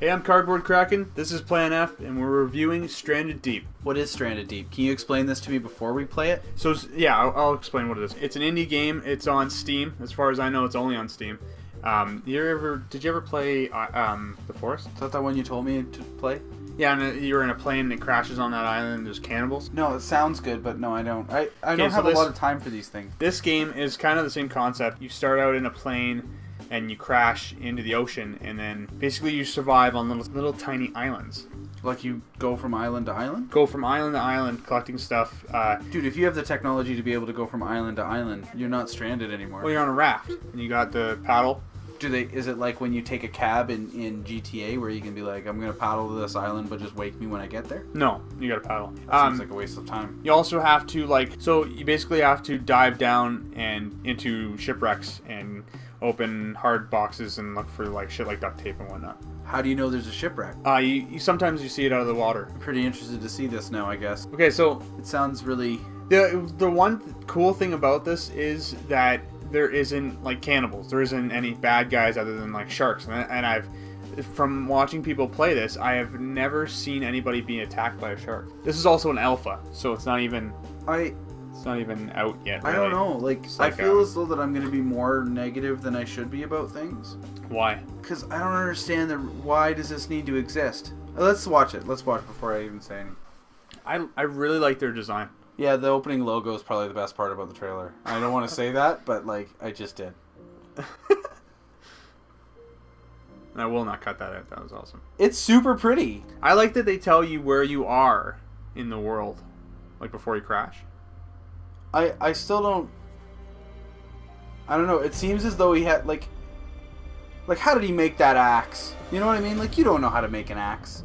Hey, I'm Cardboard Kraken. This is Plan F, and we're reviewing Stranded Deep. What is Stranded Deep? Can you explain this to me before we play it? So, yeah, I'll explain what it is. It's an indie game. It's on Steam. As far as I know, it's only on Steam. Did you ever play The Forest? Is that the one you told me to play? Yeah, and you're in a plane and it crashes on that island and there's cannibals. No, it sounds good, but no, I don't. I don't so have a lot of time for these things. This game is kind of the same concept. You start out in a plane and you crash into the ocean, and then basically you survive on little tiny islands. Like you go from island to island? Go from island to island collecting stuff. Dude, if you have the technology to be able to go from island to island, you're not stranded anymore. Well, you're on a raft and you got the paddle. Is it like when you take a cab in GTA where you can be like, I'm going to paddle to this island, but just wake me when I get there? No, you got to paddle. Seems like a waste of time. You also have to so you basically have to dive down and into shipwrecks and open hard boxes and look for shit like duct tape and whatnot. How do you know there's a shipwreck? You sometimes you see it out of the water. I'm pretty interested to see this now, I guess. Okay, so It sounds really... the one cool thing about this is that there isn't cannibals. There isn't any bad guys other than sharks. And I've, from watching people play this, I have never seen anybody being attacked by a shark. This is also an alpha, so it's not even out yet. I really. don't know. I feel as though that I'm going to be more negative than I should be about things. Why? Because I don't understand why does this need to exist. Let's watch it. Let's watch it before I even say anything. I really like their design. Yeah, the opening logo is probably the best part about the trailer. I don't want to say that, but I just did. I will not cut that out. That was awesome. It's super pretty. I like that they tell you where you are in the world, before you crash. I still don't... I don't know. It seems as though he had, how did he make that axe? You know what I mean? You don't know how to make an axe.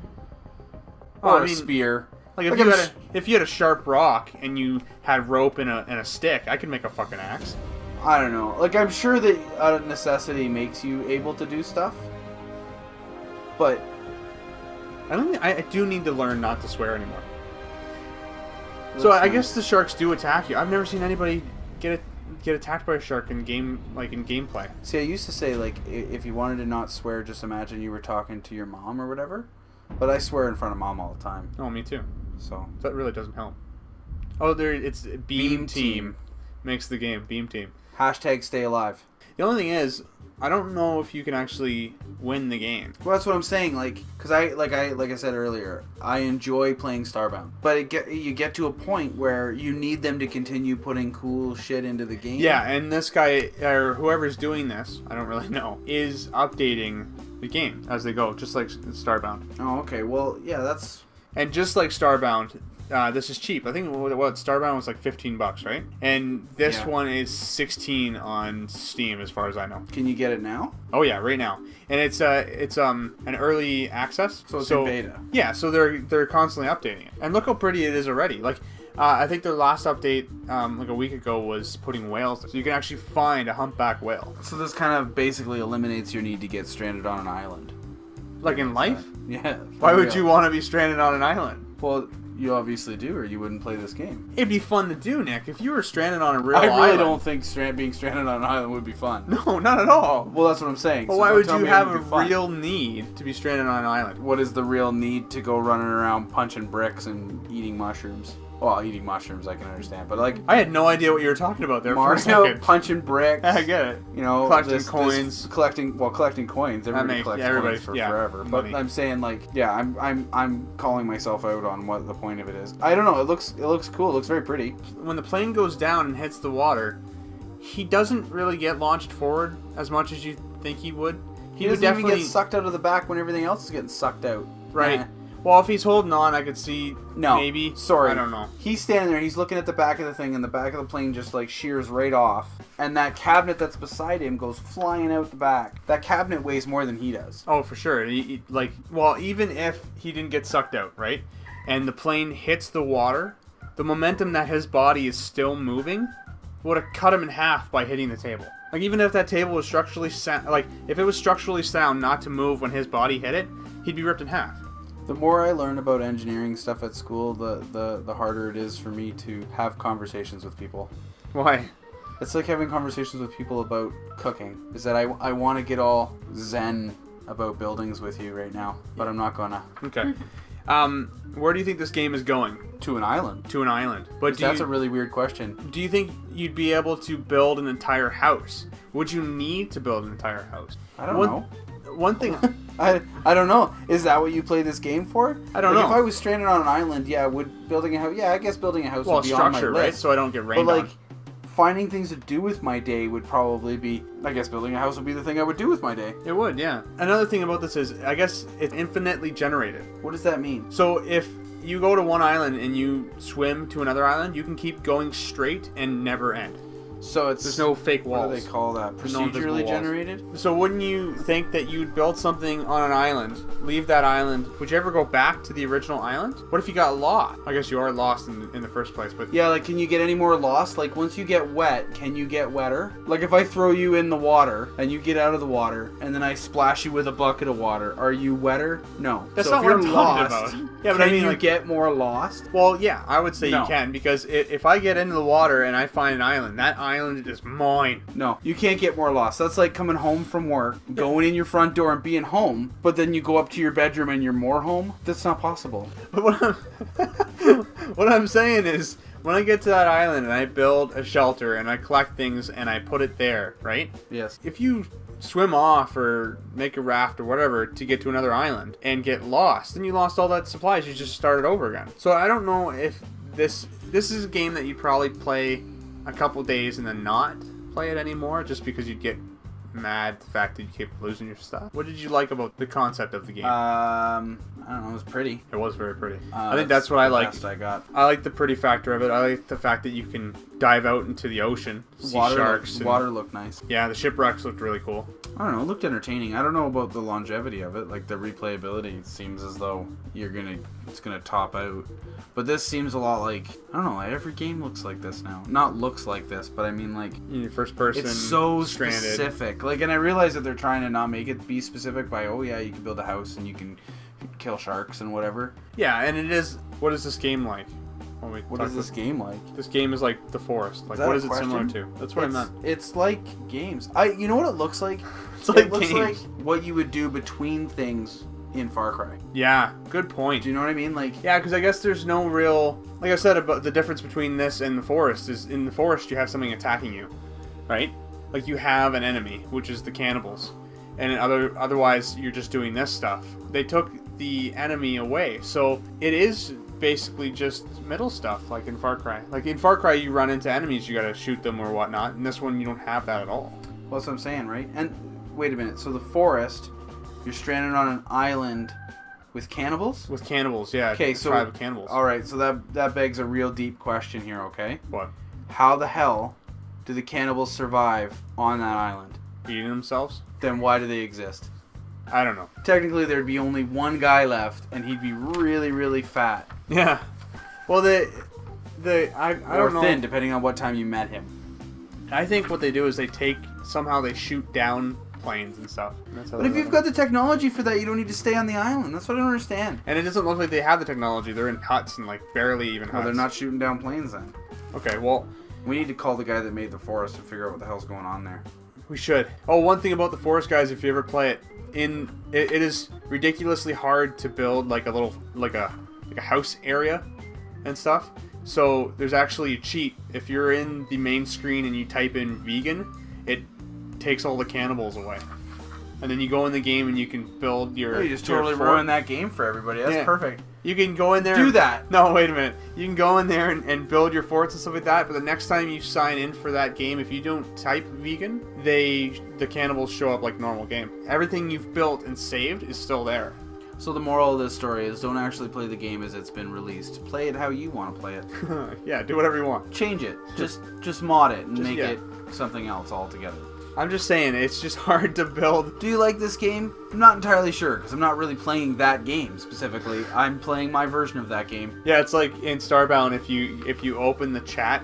Or a spear. If you had a sharp rock and you had rope and a stick, I could make a fucking axe. I don't know. I'm sure that necessity makes you able to do stuff. But I do need to learn not to swear anymore. So I guess the sharks do attack you. I've never seen anybody get attacked by a shark in game in gameplay. See, I used to say if you wanted to not swear, just imagine you were talking to your mom or whatever. But I swear in front of mom all the time. Oh, me too. So that really doesn't help. Oh, it's Beam Team makes the game. Beam Team. Hashtag stay alive. The only thing is, I don't know if you can actually win the game. Well, that's what I'm saying. Because I said earlier, I enjoy playing Starbound, but you get to a point where you need them to continue putting cool shit into the game. Yeah, and this guy or whoever's doing this, I don't really know, is updating the game as they go, just like Starbound. Oh, okay. Well, yeah, that's... And just like Starbound, this is cheap. I think Starbound was $15, right? And this one is $16 on Steam, as far as I know. Can you get it now? Oh yeah, right now. And it's an early access. So it's in beta. Yeah, so they're constantly updating it. And look how pretty it is already. I think their last update, a week ago, was putting whales. So you can actually find a humpback whale. So this kind of basically eliminates your need to get stranded on an island. In life? Yeah. Why would you want to be stranded on an island? Well, you obviously do, or you wouldn't play this game. It'd be fun to do, Nick. If you were stranded on a real island... I really don't think being stranded on an island would be fun. No, not at all. Well, that's what I'm saying. Well, why would you have a real need to be stranded on an island? What is the real need to go running around punching bricks and eating mushrooms? Well, eating mushrooms I can understand, but I had no idea what you were talking about there for a second. Punching bricks. I get it. Collecting coins. Collecting coins. Everybody collects coins for forever. Money. But I'm saying I'm calling myself out on what the point of it is. I don't know. It looks cool. It looks very pretty. When the plane goes down and hits the water, he doesn't really get launched forward as much as you think he would. He would definitely even get sucked out of the back when everything else is getting sucked out. Right. Well, if he's holding on, I could see maybe. Sorry. I don't know. He's standing there, he's looking at the back of the thing, and the back of the plane just shears right off. And that cabinet that's beside him goes flying out the back. That cabinet weighs more than he does. Oh, for sure. Even if he didn't get sucked out, right? And the plane hits the water, the momentum that his body is still moving would have cut him in half by hitting the table. Even if that table was structurally sound, if it was structurally sound not to move when his body hit it, he'd be ripped in half. The more I learn about engineering stuff at school, the harder it is for me to have conversations with people. Why? It's like having conversations with people about cooking. Is that I want to get all zen about buildings with you right now, but I'm not gonna. Okay. Where do you think this game is going? To an island. To an island. But That's a really weird question. do you think you'd be able to build an entire house? Would you need to build an entire house? I don't know. One thing. I don't know. Is that what you play this game for? I don't know. If I was stranded on an island, yeah, would building a house? Yeah, I guess building a house would be on my structure, list. right? So I don't get But rained like, on. finding things to do with my day would probably be. I guess building a house would be the thing I would do with my day. It would, yeah. Another thing about this is, I guess it's infinitely generated. What does that mean? So if you go to one island and you swim to another island, you can keep going straight and never end. So it's There's no fake walls. What do they call that? No invisible Procedurally walls. generated? So wouldn't you think that you'd build something on an island, leave that island, would you ever go back to the original island? What if you got lost? I guess you are lost in the first place, but... Yeah, like, can you get any more lost? Like, once you get wet, can you get wetter? Like, if I throw you in the water, and you get out of the water, and then I splash you with a bucket of water, are you wetter? No. That's so not if what you're I'm lost, talking about. Yeah, but can I mean, you like... get more lost? Well, yeah, I would say No. you can, because if I get into the water and I find an island, that island is mine. No, you can't get more lost. That's like coming home from work, going in your front door and being home, but then you go up to your bedroom and you're more home? That's not possible. But what I'm saying is, when I get to that island and I build a shelter and I collect things and I put it there, right? Yes. If you swim off or make a raft or whatever to get to another island and get lost, then you lost all that supplies. You just started over again. So I don't know if this is a game that you probably play a couple days and then not play it anymore, just because you'd get mad at the fact that you keep losing your stuff. What did you like about the concept of the game? I don't know. It was pretty. It was very pretty. I think that's what I like. Best I got. I like the pretty factor of it. I like the fact that you can dive out into the ocean, see sharks. And, Water looked nice. yeah, the shipwrecks looked really cool. I don't know. It looked entertaining. I don't know about the longevity of it. Like the replayability, it seems as though it's gonna top out. But this seems a lot like, I don't know. Every game looks like this now. Not looks like this, but I mean like In your first person, it's so stranded. specific. Like, and I realize that they're trying to not make it be specific by, oh yeah, you can build a house and you can kill sharks and whatever. Yeah, and it is. What is this game like? What is this game like? This game is like The Forest. Like, that what a is it similar question? to? That's what I meant. It's like games. You know what it looks like? It's like it looks games. like what you would do between things in Far Cry. Yeah, good point. Do you know what I mean? Like, Yeah, because I guess there's no real, like I said about the difference between this and The Forest is in The Forest you have something attacking you, right? Like you have an enemy, which is the cannibals, and otherwise you're just doing this stuff. They took the enemy away, so it is basically just middle stuff, like in Far Cry. Like in Far Cry, you run into enemies, you gotta shoot them or whatnot. In this one, you don't have that at all. well, that's what I'm saying, right? And wait a minute. So the forest, you're stranded on an island with cannibals? With cannibals, yeah. Okay, a so tribe of cannibals. all right. So that begs a real deep question here. Okay, What? how the hell do the cannibals survive on that island? Eating themselves? Then why do they exist? I don't know. Technically, there'd be only one guy left, and he'd be really, really fat Yeah. Well, I or don't know. thin, depending on what time you met him. I think what they do is they somehow they shoot down planes and stuff. That's how But they if you've run got the technology for that, you don't need to stay on the island. That's what I don't understand. and it doesn't look like they have the technology. They're in huts and like barely even Well, huts. they're not shooting down planes then. Okay, well, We need to call the guy that made the forest and figure out what the hell's going on there. we should. Oh, one thing about the Forest, guys, if you ever play it, it is ridiculously hard to build like a little like a house area and stuff. So there's actually a cheat. If you're in the main screen and you type in vegan, it takes all the cannibals away. And then you go in the game and you can build your. Oh, you just your totally fort. ruined that game for everybody. That's Yeah. perfect. You can go in there. Do that. No, wait a minute. You can go in there and build your forts and stuff like that. But the next time you sign in for that game, if you don't type vegan, the cannibals show up like normal game. Everything you've built and saved is still there. So the moral of this story is don't actually play the game as it's been released. Play it how you want to play it. Yeah, do whatever you want. Change it. Just mod it and make yeah. it something else altogether. I'm just saying, it's just hard to build. Do you like this game? I'm not entirely sure because I'm not really playing that game specifically. I'm playing my version of that game. Yeah, it's like in Starbound, if you open the chat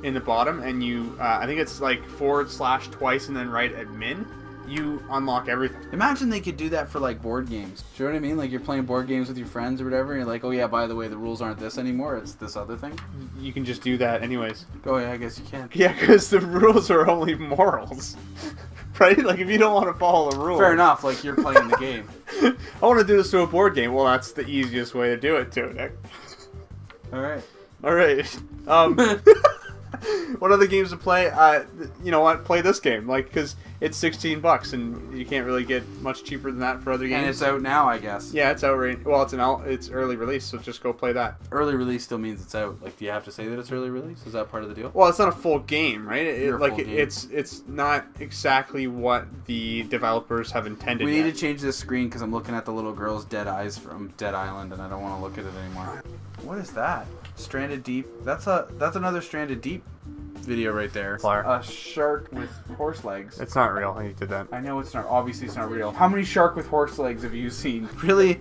in the bottom and you, I think it's like / twice and then write admin, you unlock everything. Imagine they could do that for like board games. Do you know what I mean? Like you're playing board games with your friends or whatever, and you're like, oh yeah, by the way, the rules aren't this anymore. It's this other thing. You can just do that anyways. Oh yeah, I guess you can. Yeah, because the rules are only morals. right? Like, if you don't want to follow the rules. Fair enough. Like you're playing the game. I want to do this to a board game. Well, that's the easiest way to do it, too, Nick. All right. All right. What other games to play? You know what? Play this game, like, because it's $16, and you can't really get much cheaper than that for other games. And it's out now, I guess. Yeah, it's out right. Well, it's early release, so just go play that. Early release still means it's out. Like, do you have to say that it's early release? Is that part of the deal? Well, it's not a full game, right? Full game. It's not exactly what the developers have intended. We yet. need to change this screen because I'm looking at the little girl's dead eyes from Dead Island, and I don't want to look at it anymore. What is that? Stranded Deep. That's another Stranded Deep video right there. Flyer. A shark with horse legs. It's not real. You did that. I know it's not. Obviously, it's not real. How many shark with horse legs have you seen? Really?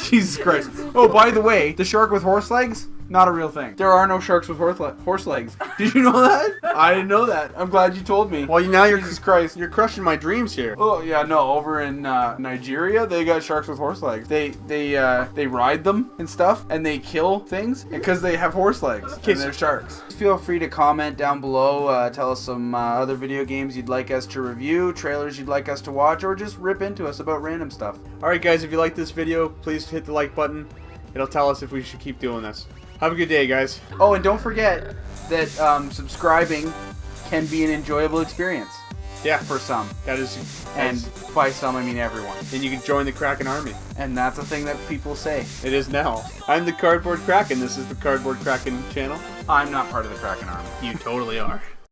Jesus Christ. Oh, by the way, the shark with horse legs, not a real thing. There are no sharks with horse legs. Did you know that? I didn't know that. I'm glad you told me. Well, now Jesus Christ. you're crushing my dreams here. Oh yeah, no. Over in Nigeria, they got sharks with horse legs. They ride them and stuff, and they kill things because they have horse legs. And they're sharks. Feel free to comment down below. Tell us some other video games you'd like us to review, trailers you'd like us to watch, or just rip into us about random stuff. All right, guys. If you like this video, please hit the like button. It'll tell us if we should keep doing this. Have a good day, guys. Oh, and don't forget that subscribing can be an enjoyable experience. Yeah, For some. that is. And by some, I mean everyone. Then you can join the Kraken Army. And that's a thing that people say. It is now. I'm the Cardboard Kraken. This is the Cardboard Kraken channel. I'm not part of the Kraken Army. You totally are.